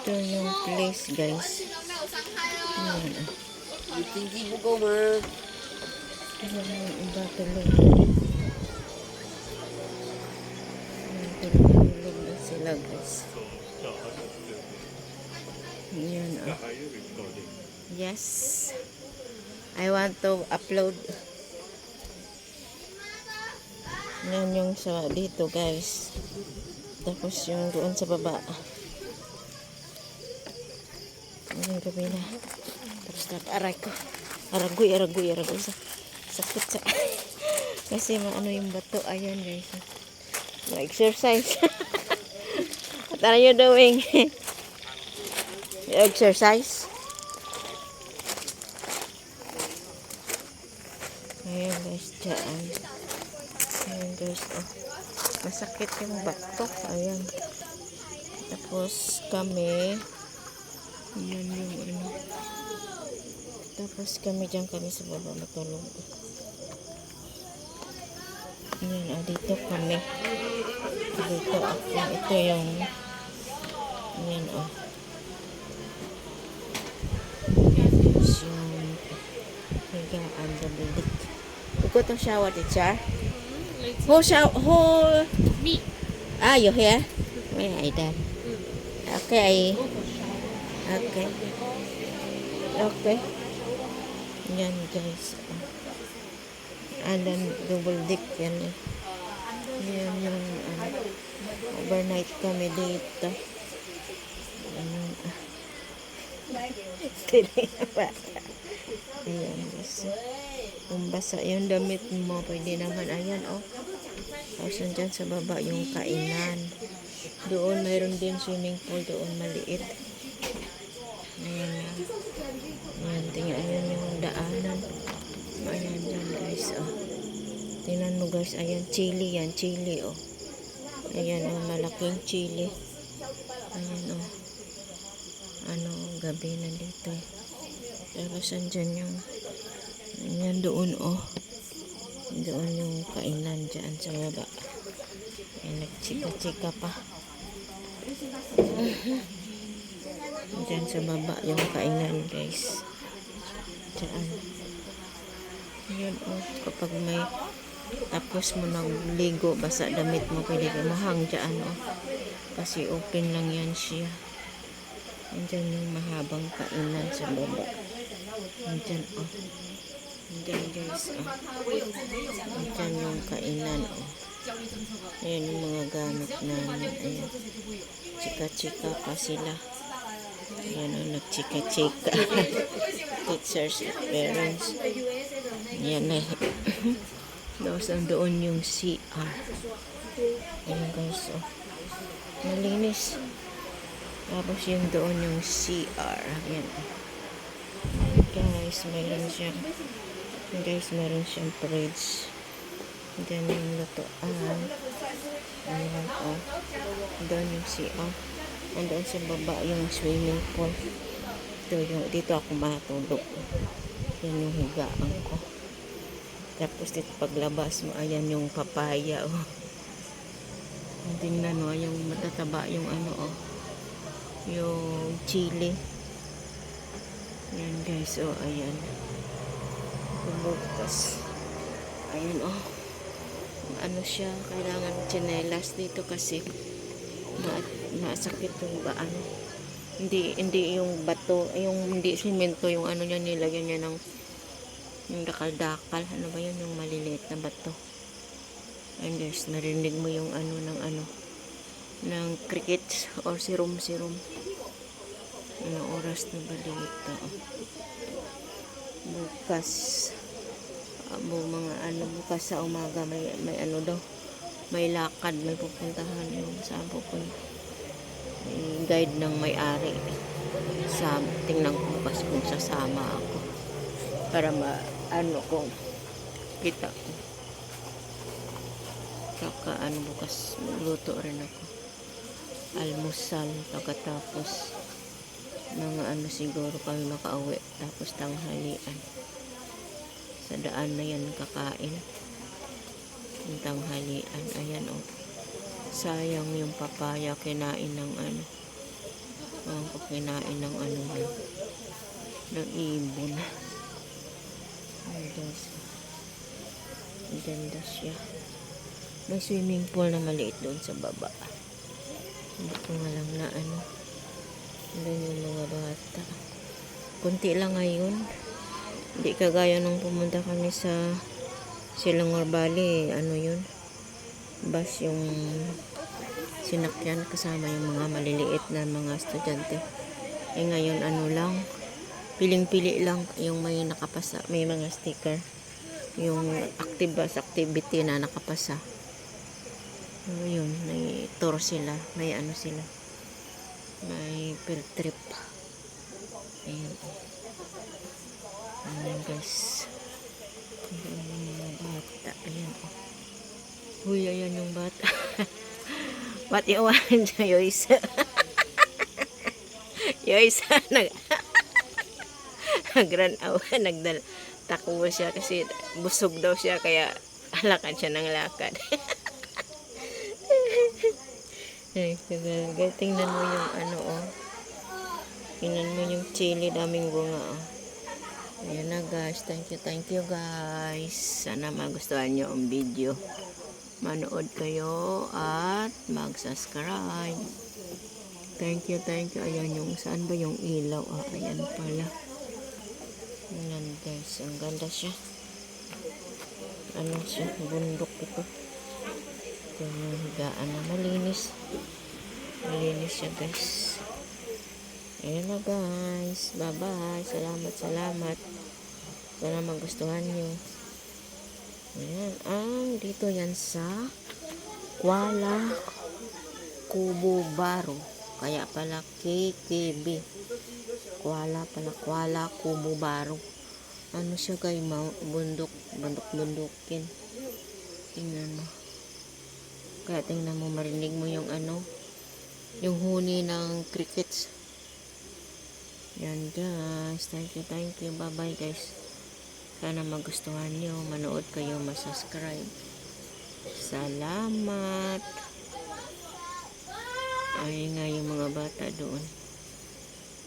Ito yung place, guys. Ayan. Tinggi mo ko, ma. Ayan yung iba tulog. Ayan, tulog na sila, guys. Ayan, oh. Yes. I want to upload. Ayan yung sa dito, guys. Tapos yung doon sa baba. Ayan gabi na. Tapos aray ko. Aragoy. Sakit sa... Kasi maano yung bato. Ayan, guys. Ma-exercise. What are you doing? Exercise? Ayan, guys. Diyan. Ayan, guys. Oh. Masakit yung bato. Ayan. Tapos kami... Ayan yung ano. Tapos kami dyan kami sa baba matulog. Ayan, dito kami. Dito ako. Ito yung ayan, oh. Tapos yung higaan sa bilik. You go to shower, teacher? Who shower? Who? Me. Ah, you here? Where I done? Okay, Okay. Okay. Yan, guys. Alan, double deck yan eh. Yan yung overnight kami dito. Ayan. Ayan, guys. Kung basa yung damit mo, pwede naman. Ayan, oh. Tapos dyan sa baba yung kainan. Doon, mayroon din swimming pool. Doon, maliit. Ayan na. Ayan, tingnan. Ayan yung daanan. Ayan dyan, guys, oh. Tingnan mo, guys. Ayan, chili yan. Chili, oh. Ayan, oh. Malaking chili. Ayan, oh. Ano, gabi na dito. Tapos, andyan yung ayan, doon, oh. Doon yung kainan dyan sa baba. Ayan, nagchika-chika pa. Diyan sa baba yung kainan, guys. Diyan. Ayan, oh. Kapag may tapos mo nagligo, basa damit mo, pwede ka mahang dyan, oh. Kasi open lang yan siya. Diyan yung mahabang kainan sa baba. Diyan, oh. Diyan, guys, oh. Diyan yung kainan, oh. Ayan yung mga gamit namin. Ayan. Chika-chika pa sila. Ayan, oh, nagchika-chika. Teachers at parents. Ayan, eh. Tapos doon yung CR. Ayan, guys, oh. Malinis. Tapos yung doon yung CR. Ayan, oh. Guys, meron siyang fridge. Diyan yung lutuan. Ayan, oh. Doon yung CR. Andoon sa baba yung swimming pool. Dito ako matulog. Yan yung higaan ko. Tapos dito paglabas mo, ayan yung papaya, oh. Tingnan mo, yung matataba yung ano, oh. Yung chili. Ayan, guys, oh, ayan. Bubukas. Ayan, oh. Ano siya, kailangan tsinelas dito kasi masakit yung ano. Hindi yung bato, yung hindi simento, yung ano niya, nilagyan niya ng yung dakal-dakal. Ano ba yun? Yung maliliit na bato. And guys, narinig mo yung ano ng crickets or sirum-sirum. Anong oras na ba dito? Bukas bukas sa umaga may ano daw, may lakad, may pupuntahan yung saan pupunta, may guide ng may-ari. Tingnan ko bukas kung sasama ako para kung kita ko. Saka bukas magluto rin ako almusal, pagkatapos mga siguro kami makauwi, tapos tanghalian sa daan na yan kakain yung tanghalian. Ayan, oh. Sayang yung papaya, kinain ng Ang kinain ng ano yun, ng ibon. Ayan guys. Ang ganda siya. May swimming pool na maliit doon sa baba. Hindi ko nga lang na ano. Doon yung mga bata. Kunti lang ngayon. Hindi kagaya nung pumunta kami sa Silangor Valley. Ano yun? Bus yung sinakyan kasama yung mga maliliit na mga estudyante. Eh ngayon ano lang, piling-pili lang yung may nakapasa, may mga sticker. Yung active bus activity na nakapasa. So, yun, may tour sila, may ano sila. May field trip. Ayan. Ayan guys. Ayan yung mga bata. Ayan. Uy, ayan yung bata. Ba't iwan siya, Yoysa? Yoysa, nagdala. Takbo siya kasi busog daw siya kaya lakad siya ng lakad. Ay, guys, tingnan mo yung ano, oh. Tingnan mo yung chili, daming bunga, oh. Ayan na guys, thank you guys. Sana magustuhan nyo ang video. Manood kayo at mag-subscribe. Thank you. Ayan yung, saan ba yung ilaw? Ah, ayan pala. Ayan guys, ang ganda siya. Ano siya, bundok ito. Ito yung higaan na malinis. Malinis siya guys. Ayan na guys. Bye-bye. Salamat. Sana magustuhan nyo. Ayan. Dito yan sa Kuala Kubu Baro. Kaya pala KKB. Kuala Kubu Baro. Ano siya guys? Bundok-bundukin. Tingnan mo. Kaya tingnan mo, marinig mo yung ano, yung huni ng crickets. Yan guys, thank you, bye bye guys. Sana magustuhan nyo, manood kayo, masubscribe. Salamat. Ay nga yung mga bata doon.